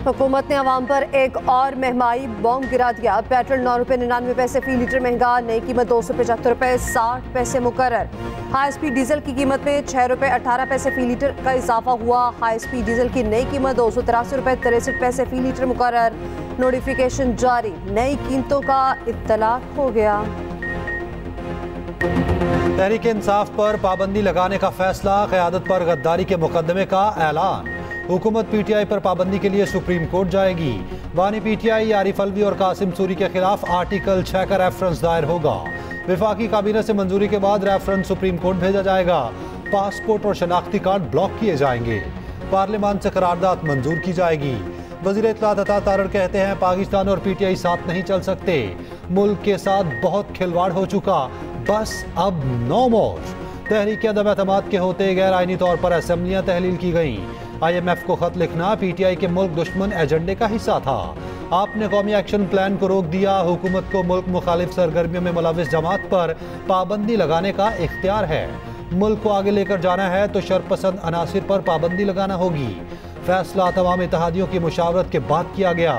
हुकूमत ने अवाम पर एक और महंगाई बॉम्ब गिरा दिया। पेट्रोल 9 रुपये 99 पैसे फी लीटर महंगा, नई कीमत 275 रुपये 60 पैसे मुकर्रर। हाई स्पीड डीजल की कीमत में 6 रुपये 18 पैसे फी लीटर का इजाफा हुआ। हाई स्पीड डीजल की नई कीमत 283 रुपये 63 पैसे फी लीटर मुकर्रर। नोटिफिकेशन जारी, नई कीमतों का इत्तलाक हो गया। तहरीक इंसाफ पर पाबंदी लगाने का फैसला, क़यादत पर गद्दारी के मुकदमे का ऐलान। हुकूमत पीटीआई पर पाबंदी के लिए सुप्रीम कोर्ट जाएगी। बानी पीटीआई आरिफ अलवी और कासिम सूरी के खिलाफ आर्टिकल 6 का रेफरेंस दायर होगा। विफाकी काबीना से मंजूरी के बाद रेफरेंस सुप्रीम कोर्ट भेजा जाएगा। पासपोर्ट और शनाख्ती कार्ड ब्लॉक किए जाएंगे। पार्लियामान से करारदाद मंजूर की जाएगी। वज़ीर इत्तलात अता तारड़ कहते हैं पाकिस्तान और पीटीआई साथ नहीं चल सकते। मुल्क के साथ बहुत खिलवाड़ हो चुका, बस अब नो मोर। तहरीक अदम एतमाद के होते गैर आइनी तौर पर असम्बलियाँ तहलील की गईं। IMF को खत लिखना पीटीआई के मुल्क दुश्मन एजेंडे का हिस्सा था। आपने कौमी एक्शन प्लान को रोक दिया। हुकूमत को मुल्क मुखालिफ सरगर्मियों में मुलविस जमात पर पाबंदी लगाने का इख्तियार है। मुल्क को आगे लेकर जाना है तो शरपसंद अनासिर पर पाबंदी लगाना होगी। फैसला तमाम इत्तेहादियों की मुशावरत के बाद किया गया।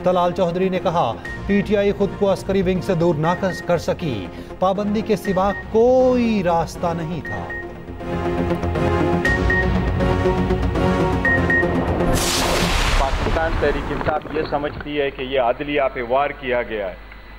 तलाल चौधरी ने कहा पीटीआई खुद को अस्करी विंग से दूर ना कर सकी, पाबंदी के सिवा कोई रास्ता नहीं था। पाकिस्तान तहरीक इंसाफ ये समझती है कि ये अदलिया पे वार किया गया है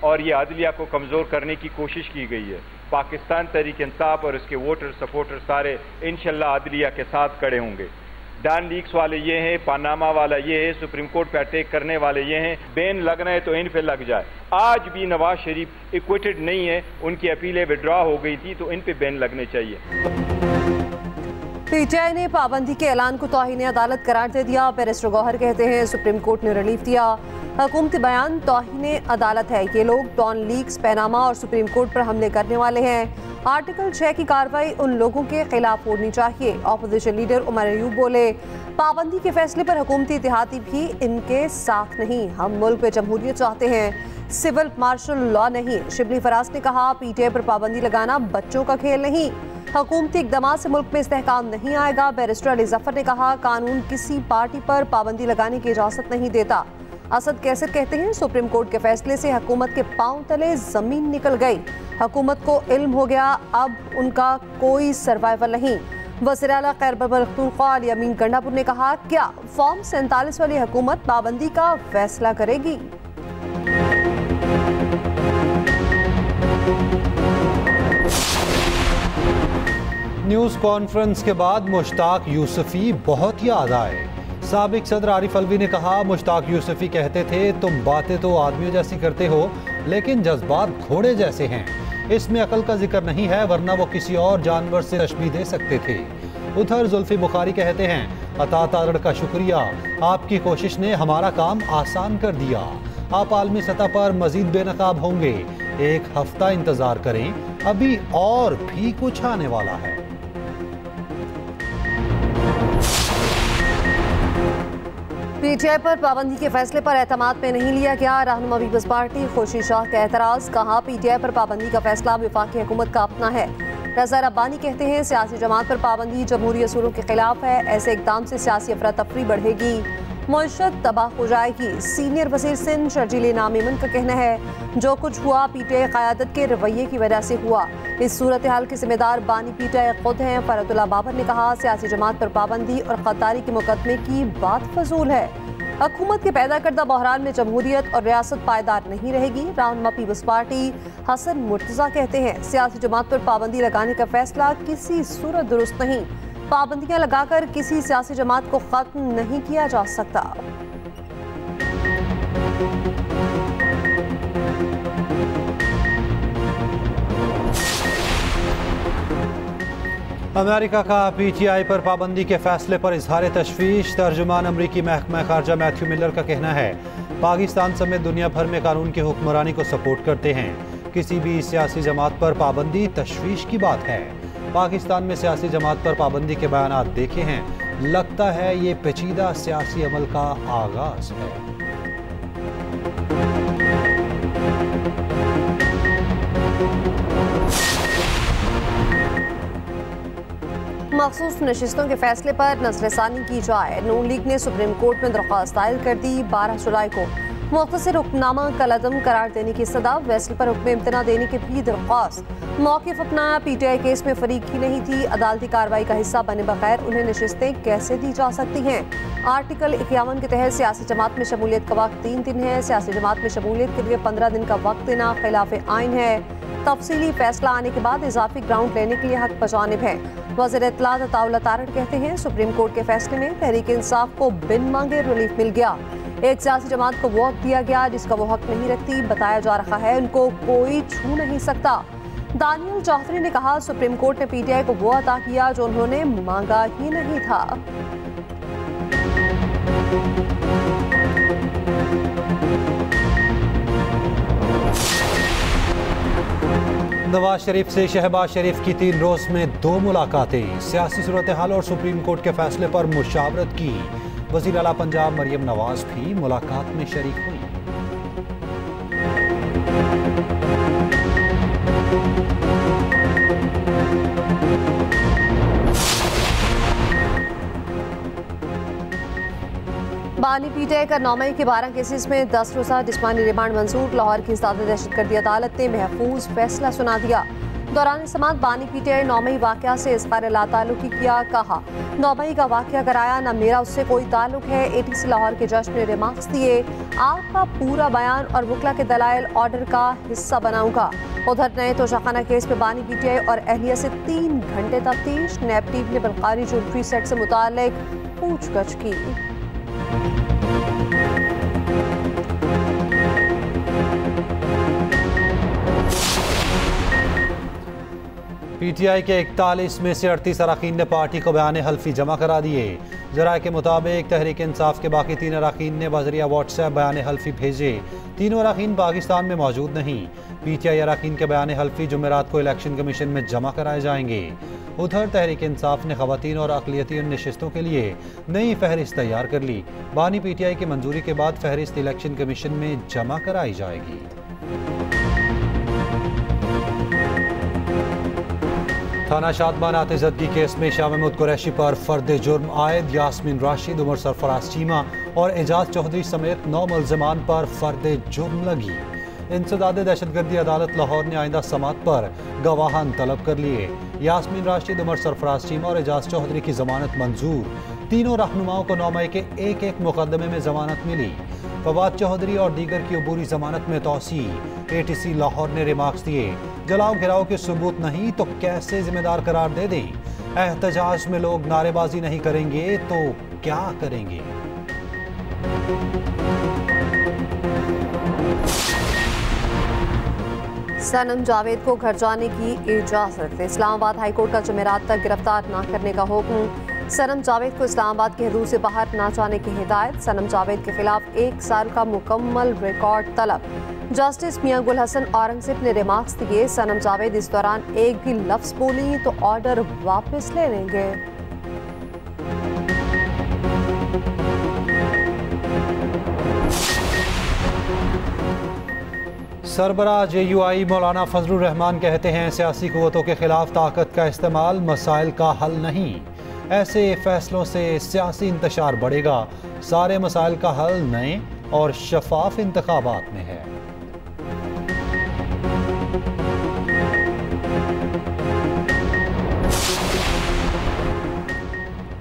और ये अदलिया को कमज़ोर करने की कोशिश की गई है। पाकिस्तान तहरीक इंसाफ और इसके वोटर सपोर्टर सारे इंशाल्लाह अदलिया के साथ खड़े होंगे। डैन लीक्स वाले ये हैं, पानामा वाला ये है, सुप्रीम कोर्ट पे अटैक करने वाले ये हैं। बैन लगना है तो इन पे लग जाए। आज भी नवाज शरीफ इक्विटेड नहीं है, उनकी अपीलें विड्रॉ हो गई थी तो इन पे बैन लगने चाहिए। पीटीआई ने पाबंदी के ऐलान को तौहीन अदालत करार दे दिया। बैरिस्टर गौहर कहते हैं सुप्रीम कोर्ट ने रिलीफ दिया। हुकूमती बयान तौहीन अदालत है। ये लोग डॉन लीक्स, पैनामा और सुप्रीम कोर्ट पर हमले करने वाले हैं। आर्टिकल 6 की कार्रवाई उन लोगों के खिलाफ होनी चाहिए। अपोजिशन लीडर उमर अयूब बोले पाबंदी के फैसले पर हुकूमती इत्तेहादी भी इनके साथ नहीं। हम मुल्क में जमहूरियत चाहते हैं, सिविल मार्शल लॉ नहीं। शिबली फराज ने कहा पीटीआई पर पाबंदी लगाना बच्चों का खेल नहीं। हुकूमती इक़दामात से मुल्क में इस्तेहकाम नहीं आएगा। बैरिस्टर अली जफर ने कहा कानून किसी पार्टी पर पाबंदी लगाने की इजाज़त नहीं देता। असद कैसर कहते हैं सुप्रीम कोर्ट के फैसले से हुकूमत के पांव तले जमीन निकल गई। हुकूमत को इल्म हो गया, अब उनका कोई सर्वाइवल नहीं। वज़ीर आला खैबर पख्तूनख्वा अली अमीन गंडापुर ने कहा क्या फॉर्म 47 वाली हुकूमत पाबंदी का फैसला करेगी। न्यूज़ कॉन्फ्रेंस के बाद मुश्ताक यूसुफी बहुत याद आए। साबिक सदर आरिफ अलवी ने कहा मुश्ताक यूसुफी कहते थे तुम बातें तो आदमियों जैसी करते हो लेकिन जज्बात घोड़े जैसे हैं। इसमें अकल का जिक्र नहीं है, वरना वो किसी और जानवर से तशबीह दे सकते थे। उधर जुल्फी बुखारी कहते हैं अता तारड़ का शुक्रिया, आपकी कोशिश ने हमारा काम आसान कर दिया। आप आलमी सतह पर मजीद बेनकाब होंगे। एक हफ्ता इंतजार करें, अभी और भी कुछ आने वाला है। पीटीआई पर पाबंदी के फैसले पर एतमाद में नहीं लिया गया। रहनुमा पीपल्स पार्टी खुर्शीद शाह का एतराज, कहा पीटीआई पर पाबंदी का फैसला वफाकी हुकूमत का अपना है। रज़ा रब्बानी कहते हैं सियासी जमात पर पाबंदी जमहूरी असूलों के खिलाफ है। ऐसे इकदाम से सियासी अफरा तफरी बढ़ेगी, मईशत तबाह हो जाएगी। सीनियर वज़ीर सिंध शर्जील इनाम इमन का कहना है जो कुछ हुआ पीटीआई क़यादत के रवैये की वजह से हुआ। इस सूरत हाल के जिम्मेदार बानी पीटीआई खुद हैं। फरतुल्लाह बाबर ने कहा सियासी जमात पर पाबंदी और गद्दारी के मुकदमे की बात फजूल है। हुकूमत के पैदा करदा बहरान में जमहूरियत और रियासत पायदार नहीं रहेगी। रहनुमा पीपल्स पार्टी हसन मुर्तज़ा कहते हैं सियासी जमात पर पाबंदी लगाने का फैसला किसी सूरत दुरुस्त नहीं। पाबंदियां लगाकर किसी सियासी जमात को खत्म नहीं किया जा सकता। अमेरिका का पीटीआई पर पाबंदी के फैसले पर इजहार तशवीश। तर्जुमान अमरीकी महकमा खारजा मैथ्यू मिलर का कहना है पाकिस्तान समेत दुनिया भर में कानून की हुक्मरानी को सपोर्ट करते हैं। किसी भी सियासी जमात पर पाबंदी तशवीश की बात है। पाकिस्तान में सियासी जमात पर पाबंदी के बयानात देखे हैं, लगता है ये पेचीदा सियासी अमल का आगाज है। मखसूस नशिस्तों के फैसले पर नजरसानी की जाए। नून लीग ने सुप्रीम कोर्ट में दरख्वास्त दायर कर दी। 12 जुलाई को मुख्तसर हुक्मनामा कलअदम करार देने की सदा, फैसले पर हुक्म इम्तना देने की भी दरख्वास्त। मौक़िफ़ अपनाया, PTI केस में फरीक ही नहीं थी, अदालती कार्रवाई का हिस्सा बने बगैर उन्हें नशिस्तें कैसे दी जा सकती हैं। आर्टिकल 51 के तहत सियासी जमात में शमूलियत का वक्त 3 दिन है। सियासी जमात में शमूलियत के लिए 15 दिन का वक्त देना खिलाफ आइन है। तफसीली फैसला आने के बाद इजाफी ग्राउंड लेने के लिए हक बजानिब है। वज़ीर इत्तलात अताउल्लाह तारड़ कहते हैं, सुप्रीम कोर्ट के फैसले में तहरीक इंसाफ को बिन मांगे रिलीफ मिल गया। एक सियासी जमात को वो हक दिया गया जिसका वो हक नहीं रखती। बताया जा रहा है उनको कोई छू नहीं सकता। दानियल चौधरी ने कहा, सुप्रीम कोर्ट ने PTI को वो अता किया जो उन्होंने मांगा ही नहीं था। नवाज शरीफ से शहबाज शरीफ की 3 रोज में 2 मुलाकातें। सियासी सूरत हाल और सुप्रीम कोर्ट के फैसले पर मुशावरत की। वज़ीर आला पंजाब मरियम नवाज भी मुलाकात में शरीक हुई। बानी PTI का 9 मई के 12 केसेस में 10 रोज़ा जिस्मानी रिमांड मंजूर। लाहौर की ज़्यादा दहशतगर्दी अदालत ने महफूज फैसला सुना दिया। दौरान समात बानी PTI 9 मई वाक़या से इज़हार लाताल्लुकी किया। कहा, 9 मई का वाक़या कराया, न मेरा उससे कोई ताल्लुक है। ATC लाहौर के जज ने रिमार्क्स दिए, आपका पूरा बयान और वकला के दलाइल ऑर्डर का हिस्सा बनाऊंगा। उधर नए तोशाखाना केस में बानी PTI और अहलिया से 3 घंटे तफ्तीश। नैब टीम ने बलकारी ज्वेलरी सेट से मुताल्लिक पूछगछ की। PTI के 41 में से 38 अरकान ने पार्टी को बयान हल्फी जमा करा दिए। ज़राए के मुताबिक तहरीक इंसाफ के बाकी 3 अरकान ने बज़रिया व्हाट्सएप बयान हल्फी भेजे। तीनों अरकान पाकिस्तान में मौजूद नहीं। PTI अरकान के बयान हल्फी जुमेरात को इलेक्शन कमीशन में जमा कराए जाएंगे। उधर तहरीक इंसाफ ने ख़वातीन और अक़लियती नशिस्तों के लिए नई फहरिस्त तैयार कर ली। बानी PTI की मंजूरी के बाद फहरिस्त इलेक्शन कमीशन में जमा कराई जाएगी। थाना शादमान आतिज़दगी केस में शाह महमूद कुरैशी पर फर्द जुर्म आयद यास्मीन राशिद, उमर सरफराज चीमा और एजाज चौधरी समेत 9 मुल्ज़िमान पर फर्द जुर्म लगी। इंसदाद दहशतगर्दी अदालत लाहौर ने आइंदा समात पर गवाहान तलब कर लिए। यास्मीन राशिद, उमर सरफराज चीमा और एजाज चौधरी की जमानत मंजूर। तीनों रहनुमाओं को 9 मई के एक मुकदमे में जमानत मिली। फवाद चौधरी और दीगर की अबूरी जमानत में तौसी। ATC लाहौर ने रिमार्क्स दिए, जलाओ घिराओ के सबूत नहीं तो कैसे जिम्मेदार करार दे दें। एहतजाज में लोग नारेबाजी नहीं करेंगे तो क्या करेंगे। सनम जावेद को घर जाने की इजाजत। इस्लामाबाद हाईकोर्ट का जुमेरात तक गिरफ्तार न करने का हुक्म। सनम जावेद को इस्लामाबाद की हदूद से बाहर न जाने की हिदायत। सनम जावेद के खिलाफ 1 साल का मुकम्मल रिकॉर्ड तलब। जस्टिस मियां गुल हसन औरंगजेब ने रिमार्क्स दिए, सनम जावेद इस दौरान एक भी लफ्ज बोली तो ऑर्डर वापस ले लेंगे। सरबराह JUI मौलाना फजलुर रहमान कहते हैं, सियासी कुव्वतों के खिलाफ ताकत का इस्तेमाल मसाइल का हल नहीं। ऐसे फैसलों से सियासी इंतशार बढ़ेगा। सारे मसाइल का हल नए और शफाफ इंतखाबात में है।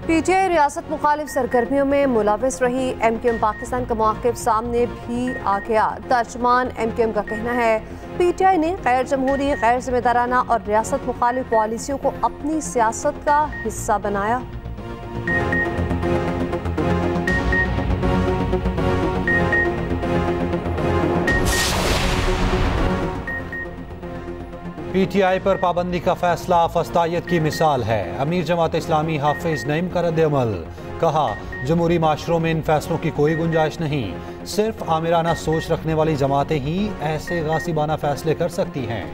PTI रियासत मुखालिफ सरगर्मियों में मुलविस रही। MQM पाकिस्तान का मौक़िफ़ सामने भी आ गया। तर्जुमान MQM का कहना है, PTI ने गैर जमहूरी, गैर जिम्मेदाराना और रियासत मुखालिफ पॉलिसियों को अपनी सियासत का हिस्सा बनाया। PTI पर पाबंदी का फैसला फस्तायत की मिसाल है। अमीर जमात इस्लामी हाफिज नईम का रद्द-ए-अमल। कहा, जमहूरी माशरों में इन फैसलों की कोई गुंजाइश नहीं। सिर्फ आमिराना सोच रखने वाली जमातें ही ऐसे गासिबाना फैसले कर सकती हैं।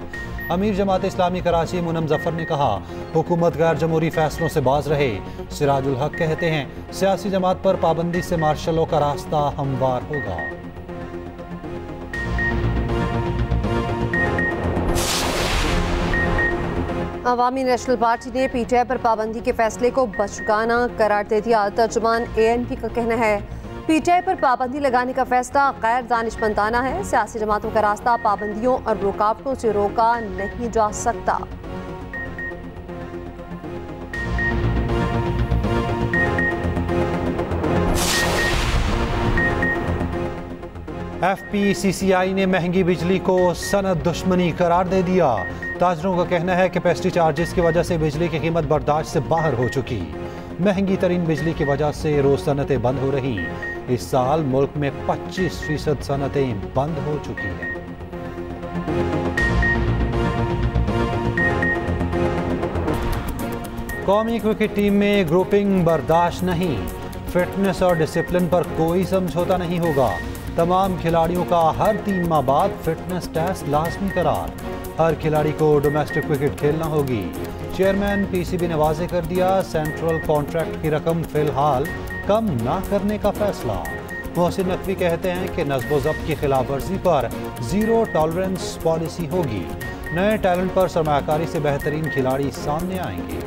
अमीर जमात इस्लामी कराची मुनम जफर ने कहा, हुकूमत गैर जमहूरी फैसलों से बाज रहे। सिराजुल हक कहते हैं, सियासी जमात पर पाबंदी से मार्शलों का रास्ता हमवार होगा। अवामी नेशनल पार्टी ने पीटीआई पर पाबंदी के फैसले को बचकाना करार दे दिया। तर्जुमान एएनपी का कहना है पीटीआई पर पाबंदी लगाने का फैसला गैर दानिशमंदाना है। सियासी जमातों का रास्ता पाबंदियों और रुकावटों से रोका नहीं जा सकता। FPCCI ने महंगी बिजली को सनद दुश्मनी करार दे दिया। ताजरों का कहना है कि पेस्ट्री चार्जेस की वजह से बिजली की कीमत बर्दाश्त से बाहर हो चुकी। महंगी तरीन बिजली की वजह से रोज सनतें बंद हो रही। इस साल मुल्क में 25% सनतें बंद हो चुकी हैं। कौमी क्रिकेट टीम में ग्रुपिंग बर्दाश्त नहीं। फिटनेस और डिसिप्लिन पर कोई समझौता नहीं होगा। तमाम खिलाड़ियों का हर 3 माह बाद फिटनेस टेस्ट लाजमी करार। हर खिलाड़ी को डोमेस्टिक क्रिकेट खेलना होगी। चेयरमैन पीसीबी ने वाजे कर दिया सेंट्रल कॉन्ट्रैक्ट की रकम फिलहाल कम ना करने का फैसला। मोहसिन नकवी कहते हैं कि नज़्म ज़ब्त की खिलाफ वर्जी पर जीरो टॉलरेंस पॉलिसी होगी। नए टैलेंट पर सरमायाकारी से बेहतरीन खिलाड़ी सामने आएंगे।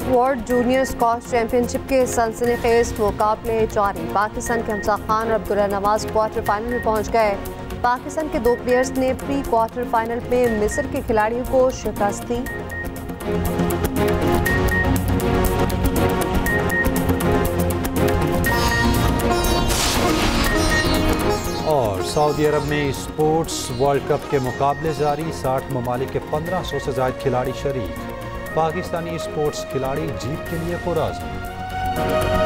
वर्ल्ड जूनियर स्क्वॉश चैंपियनशिप के सनसनीखेज मुकाबले जारी। पाकिस्तान के हमजा खान और अब्दुल्ला नवाज क्वार्टर फाइनल में पहुंच गए। पाकिस्तान के 2 प्लेयर्स ने प्री क्वार्टर फाइनल में मिस्र के खिलाड़ियों को शिकस्त दी। और सऊदी अरब में स्पोर्ट्स वर्ल्ड कप के मुकाबले जारी। 60 ममालिक के 1500 से ज्यादा खिलाड़ी शरीक। पाकिस्तानी स्पोर्ट्स खिलाड़ी जीत के लिए पुरअज़्म।